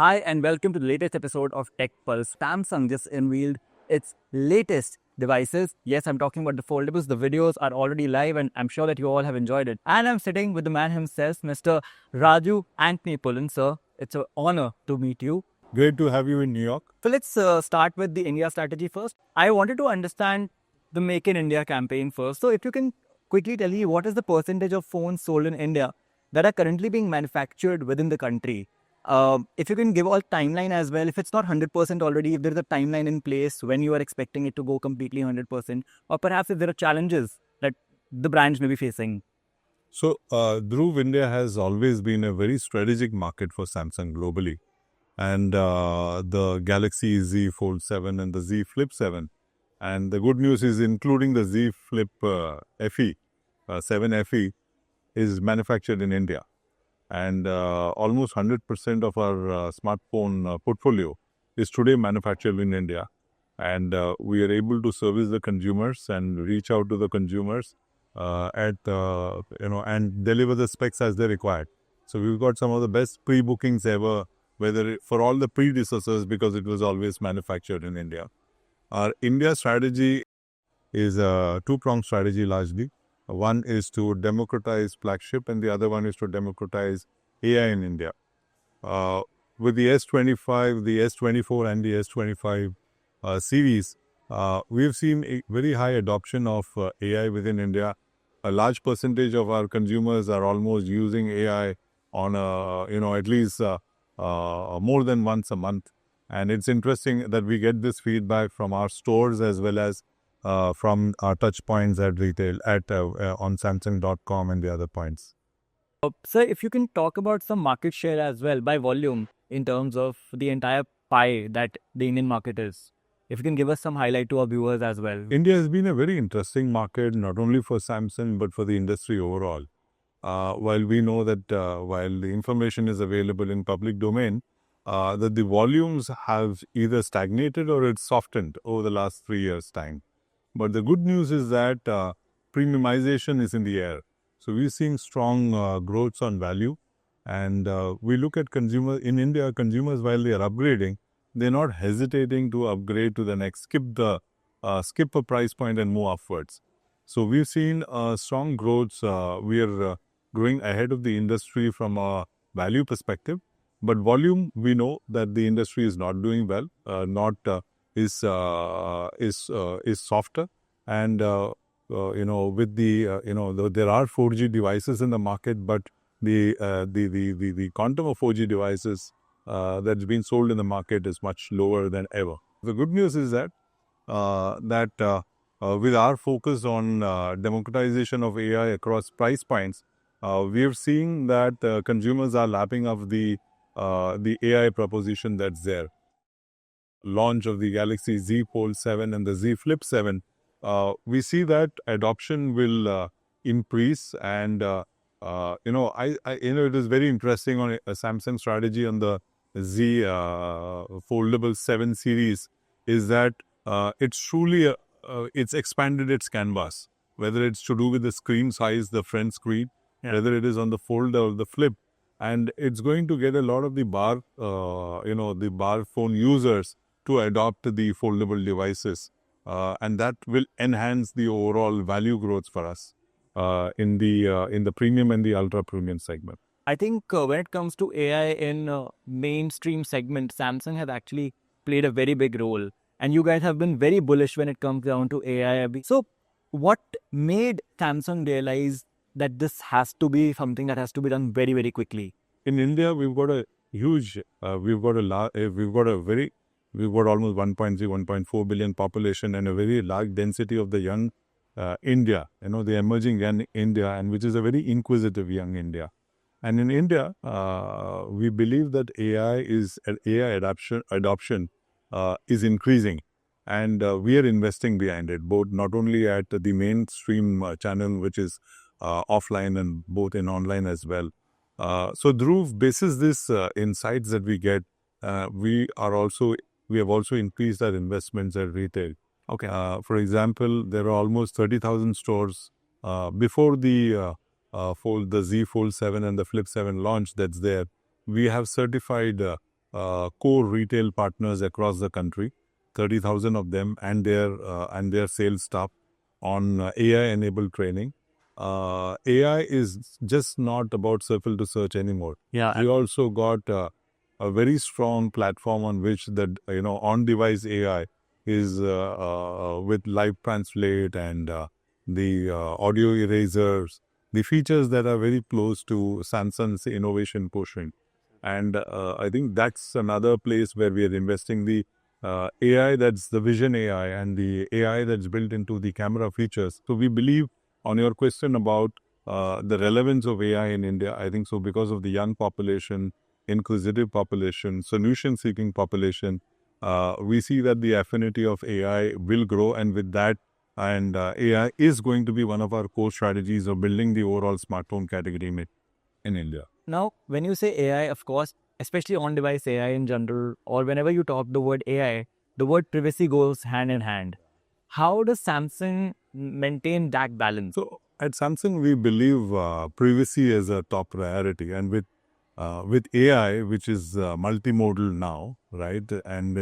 Hi and welcome to the latest episode of Tech Pulse. Samsung just unveiled its latest devices. Yes, I'm talking about the foldables. The videos are already live and I'm sure that you all have enjoyed it. And I'm sitting with the man himself, Mr. Raju Anthony Pullen, sir. It's an honor to meet you. Great to have you in New York. So let's start with the India strategy first. I wanted to understand the Make in India campaign first. So if you can quickly tell me what is the percentage of phones sold in India that are currently being manufactured within the country? If you can give all timeline as well, if it's not 100% already, if there is a timeline in place when you are expecting it to go completely 100%, or perhaps if there are challenges that the brands may be facing. So, Dhruv, India has always been a very strategic market for Samsung globally. And the Galaxy Z Fold 7 and the Z Flip 7. And the good news is, including the Z Flip FE, 7 FE, is manufactured in India. And almost 100% of our smartphone portfolio is today manufactured in India. And we are able to service the consumers and reach out to the consumers and deliver the specs as they required. So we've got some of the best pre-bookings ever, whether for all the predecessors, because it was always manufactured in India. Our India strategy is a two-pronged strategy largely. One is to democratize flagship and the other one is to democratize AI in India. With the S25, the S24 and the S25 series, we've seen a very high adoption of AI within India. A large percentage of our consumers are almost using AI on at least more than once a month. And it's interesting that we get this feedback from our stores as well as from our touch points at retail on Samsung.com and the other points. Sir, if you can talk about some market share as well by volume in terms of the entire pie that the Indian market is. If you can give us some highlight to our viewers as well. India has been a very interesting market, not only for Samsung, but for the industry overall. While we know that while the information is available in public domain, that the volumes have either stagnated or it's softened over the last 3 years' time. But the good news is that premiumization is in the air. So we're seeing strong growths on value. And we look at consumers in India, consumers while they are upgrading, they're not hesitating to upgrade to the next, skip a price point and move upwards. So we've seen strong growths. We are growing ahead of the industry from a value perspective. But volume, we know that the industry is not doing well, is softer. And with the there are 4G devices in the market, but the quantum of 4G devices that's been sold in the market is much lower than ever. The good news is that with our focus on democratization of AI across price points, we are seeing that consumers are lapping up the AI proposition that's there. Launch of the Galaxy Z Fold 7 and the Z Flip 7, we see that adoption will increase. And it is very interesting on a Samsung strategy on the Z Foldable 7 series is that it's truly it's expanded its canvas, whether it's to do with the screen size, the front screen, whether it is on the fold or the flip, and it's going to get a lot of the bar phone users to adopt the foldable devices, and that will enhance the overall value growth for us in the premium and the ultra premium segment. I think when it comes to AI in mainstream segment, Samsung has actually played a very big role. And you guys have been very bullish when it comes down to AI. So what made Samsung realize that this has to be something that has to be done very, very quickly? In India, we've got a huge, we've got almost 1.3, 1.4 billion population and a very large density of the young India, the emerging young India, and which is a very inquisitive young India. And in India, we believe that AI adoption is increasing, and we are investing behind it, both not only at the mainstream channel, which is offline, and both in online as well. So Dhruv, basis this insights that we get, we have also increased our investments at retail. Okay. For example, there are almost 30,000 stores before the Z Fold 7 and the Flip 7 launch that's there. We have certified core retail partners across the country, 30,000 of them, and their sales staff on AI-enabled training. AI is just not about circle to search anymore. Yeah. We also got a very strong platform on which the on-device AI is with live translate and the audio erasers, the features that are very close to Samsung's innovation pushing. And I think that's another place where we are investing the AI, that's the vision AI, and the AI that's built into the camera features. So we believe, on your question about the relevance of AI in India, I think so because of the young population, inquisitive population, solution-seeking population, we see that the affinity of AI will grow, and with that, and AI is going to be one of our core strategies of building the overall smartphone category in India. Now, when you say AI, of course, especially on-device AI in general, or whenever you talk the word AI, the word privacy goes hand in hand. How does Samsung maintain that balance? So at Samsung, we believe privacy is a top priority, and with AI, which is multimodal now, right? And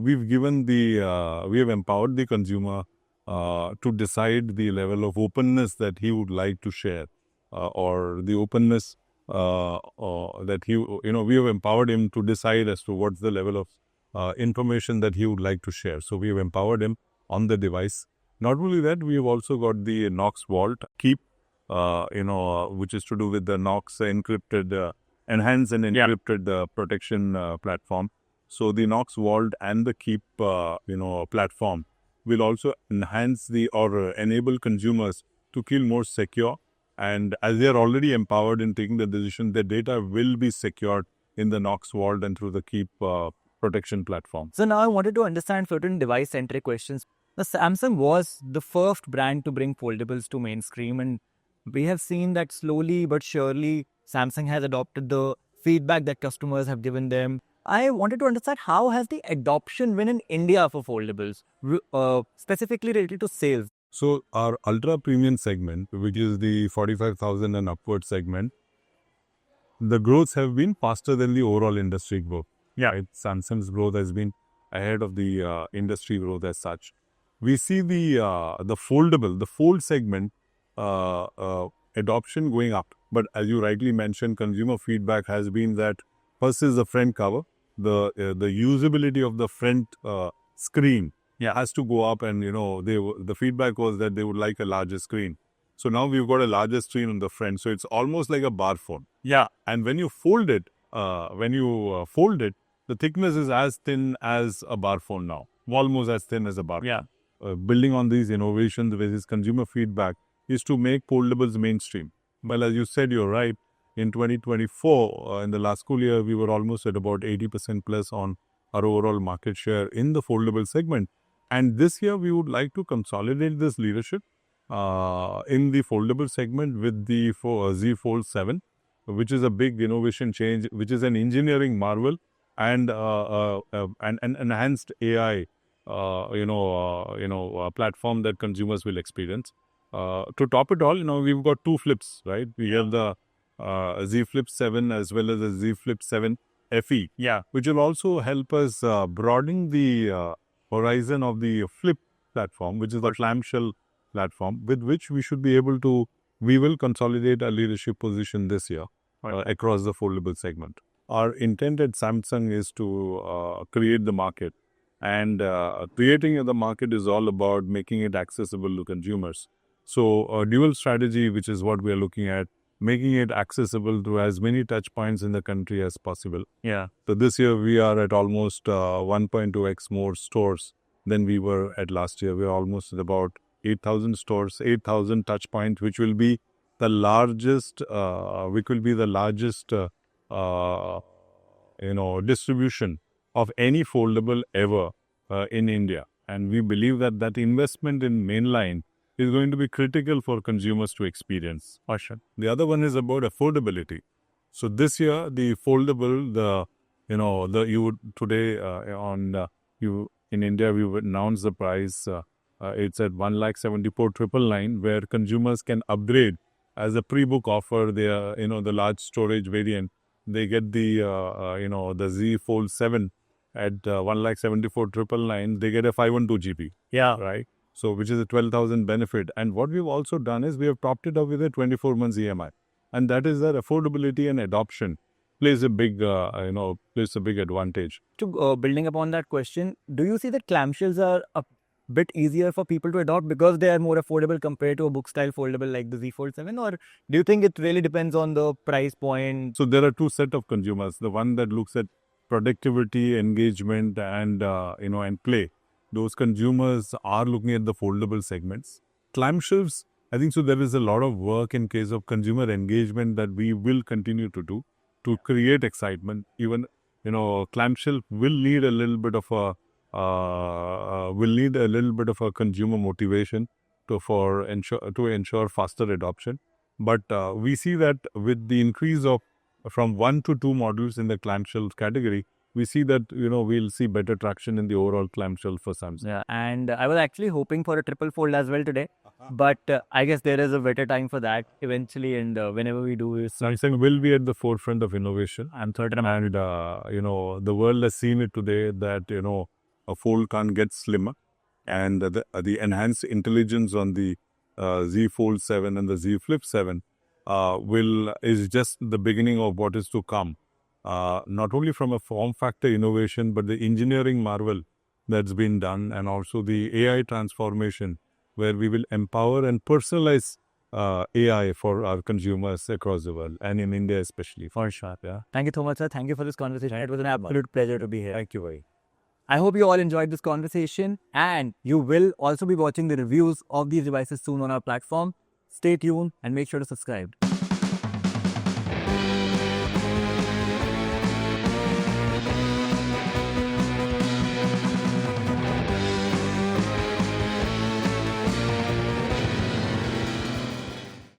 we've given we have empowered the consumer to decide the level of openness that he would like to share, or the openness that we have empowered him to decide as to what's the level of information that he would like to share. So we have empowered him on the device. Not only that, we have also got the Knox Vault Keep, which is to do with the Knox encrypted, enhanced and encrypted protection platform. So the Knox Vault and the Keep, platform will also enhance or enable consumers to feel more secure. And as they are already empowered in taking the decision, their data will be secured in the Knox Vault and through the Keep protection platform. So now I wanted to understand certain device-centric questions. The Samsung was the first brand to bring foldables to mainstream, and we have seen that slowly but surely Samsung has adopted the feedback that customers have given them. I wanted to understand how has the adoption been in India for foldables, specifically related to sales. So our ultra premium segment, which is the 45,000 and upward segment, the growths have been faster than the overall industry growth. Yeah. Right? Samsung's growth has been ahead of the industry growth as such. We see the foldable, the fold segment adoption going up. But as you rightly mentioned, consumer feedback has been that first is the front cover, the usability of the front screen has to go up, and the feedback was that they would like a larger screen. So now we've got a larger screen on the front, so it's almost like a bar phone. Yeah. And when you fold it, the thickness is as thin as a bar phone now, almost as thin as a bar phone. Yeah. Building on these innovations with this consumer feedback is to make foldables mainstream. Well, as you said, you're right. In 2024, in the last school year, we were almost at about 80% plus on our overall market share in the foldable segment. And this year, we would like to consolidate this leadership in the foldable segment with the Z Fold 7, which is a big innovation change, which is an engineering marvel and an enhanced AI platform that consumers will experience. To top it all, we've got two flips, right? We have the Z Flip 7 as well as the Z Flip 7 FE, which will also help us broaden the horizon of the flip platform, which is the clamshell platform, with which we will consolidate our leadership position this year across the foldable segment. Our intent at Samsung is to create the market. And creating the market is all about making it accessible to consumers. So a dual strategy, which is what we are looking at, making it accessible to as many touch points in the country as possible. Yeah. So this year we are at almost 1.2x more stores than we were at last year. We are almost at about 8,000 stores, 8,000 touch points, which will be the largest, distribution of any foldable ever in India. And we believe that investment in mainline is going to be critical for consumers to experience. Awesome. The other one is about affordability. So this year, the foldable, in India, we would announce the price. It's at 1,74,999, where consumers can upgrade as a pre-book offer. The large storage variant they get the the Z Fold 7 at 1,74,999. They get a 512 GB, Yeah. right? So which is a 12,000 benefit. And what we've also done is we have topped it up with a 24 months EMI, and that is that affordability and adoption plays a big advantage. To building upon that question, do you see that clamshells are a bit easier for people to adopt because they are more affordable compared to a book style foldable like the Z Fold 7, or do you think it really depends on the price point? So there are two set of consumers. The one that looks at productivity, engagement, and and play. Those consumers are looking at the foldable segments. Clamshells, I think so. There is a lot of work in case of consumer engagement that we will continue to do to create excitement. Even clamshell will need a little bit of a consumer motivation to ensure faster adoption. But we see that with the increase of from 1 to 2 modules in the clamshell category, we see that we'll see better traction in the overall clamshell for Samsung. Yeah, and I was actually hoping for a triple fold as well today, but I guess there is a better time for that eventually, and whenever we do is Samsung will be at the forefront of innovation, I'm certain about and the world has seen it today that a fold can't get slimmer, and the enhanced intelligence on the Z Fold 7 and the Z Flip 7 is just the beginning of what is to come. Not only from a form factor innovation, but the engineering marvel that's been done, and also the AI transformation, where we will empower and personalize AI for our consumers across the world, and in India especially. for sure. Yeah. Thank you so much, sir. Thank you for this conversation. It was an absolute pleasure to be here. Thank you very. I hope you all enjoyed this conversation, and you will also be watching the reviews of these devices soon on our platform. Stay tuned and make sure to subscribe.